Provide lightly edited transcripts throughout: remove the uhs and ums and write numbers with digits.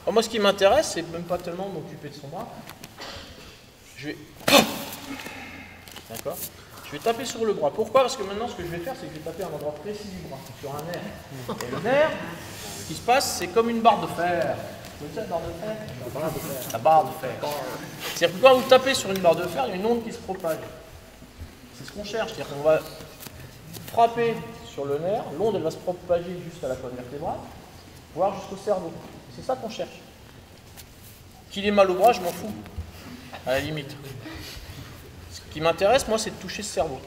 Alors moi, ce qui m'intéresse, c'est même pas tellement m'occuper de son bras. Je vais... D'accord. Je vais taper sur le bras. Pourquoi? Parce que maintenant, ce que je vais faire, c'est que je vais taper un endroit précis du bras, sur un nerf. Et le nerf, ce qui se passe, c'est comme une barre de fer. Vous savez, la barre de fer? La barre de fer. C'est-à-dire que quand vous tapez sur une barre de fer, il y a une onde qui se propage. C'est ce qu'on cherche. C'est-à-dire qu'on va frapper sur le nerf, l'onde elle va se propager juste à la colonne vertébrale, voire jusqu'au cerveau. C'est ça qu'on cherche. Qu'il ait mal au bras, je m'en fous, à la limite. Ce qui m'intéresse, moi, c'est de toucher ce cerveau.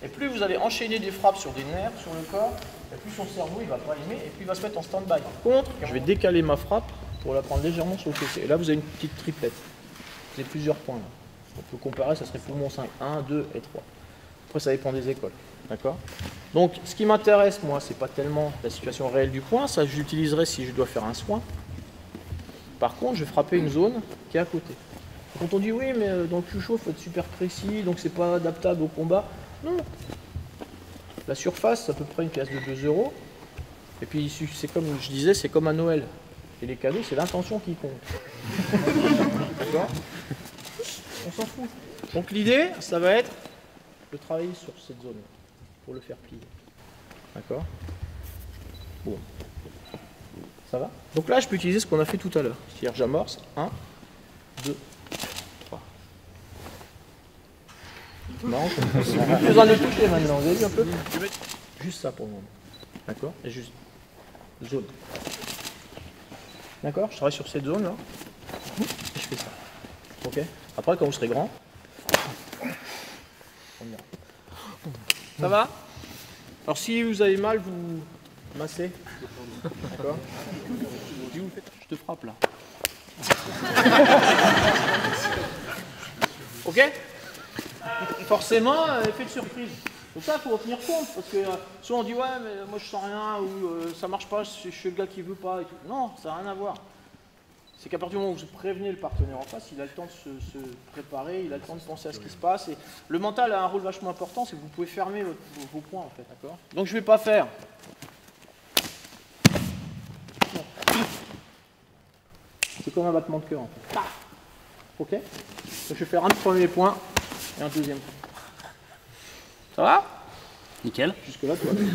Et plus vous allez enchaîner des frappes sur des nerfs, sur le corps, et plus son cerveau il va pas aimer, et puis il va se mettre en stand-by. Par contre, je vais décaler ma frappe pour la prendre légèrement sur le fessier. Et là, vous avez une petite triplette. Vous avez plusieurs points. Là. On peut comparer, ça serait poumon 5, 1, 2 et 3. Après, ça dépend des écoles. D'accord? Donc, ce qui m'intéresse, moi, c'est pas tellement la situation réelle du point. Ça, je l'utiliserai si je dois faire un soin. Par contre, je vais frapper une zone qui est à côté. Quand on dit oui, mais dans le plus chaud, il faut être super précis, donc c'est pas adaptable au combat. Non. La surface, c'est à peu près une pièce de 2 €. Et puis, c'est comme je disais, c'est comme à Noël. Et les cadeaux, c'est l'intention qui compte. D'accord? On s'en fout. Donc l'idée, ça va être de travailler sur cette zone pour le faire plier. D'accord? Bon. Ça va? Donc là, je peux utiliser ce qu'on a fait tout à l'heure. C'est-à-dire, j'amorce. 1, 2, 3. C'est marrant, ça. Plus besoin de le toucher maintenant. Vous avez vu un peu? Juste ça pour le moment. D'accord? Et juste zone. D'accord? Je travaille sur cette zone-là. Et je fais ça. Ok? Après, quand vous serez grand, on ira. Ça va? Alors, si vous avez mal, vous massez. D'accord? Si vous faites, je te frappe là. Ok? Forcément, effet de surprise. Donc ça, il faut en tenir compte, parce que soit on dit ouais, mais moi je sens rien, ou ça marche pas, je suis le gars qui veut pas, et tout. Non, ça n'a rien à voir. C'est qu'à partir du moment où vous prévenez le partenaire en face, il a le temps de se préparer, il a le temps de penser à ce qui se passe. Et le mental a un rôle vachement important, c'est que vous pouvez fermer vos points en fait, d'accord? Donc je ne vais pas faire. C'est comme un battement de cœur en fait. Ok? Donc, je vais faire un premier point et un deuxième point. Ça va? Nickel. Jusque là, tout va bien.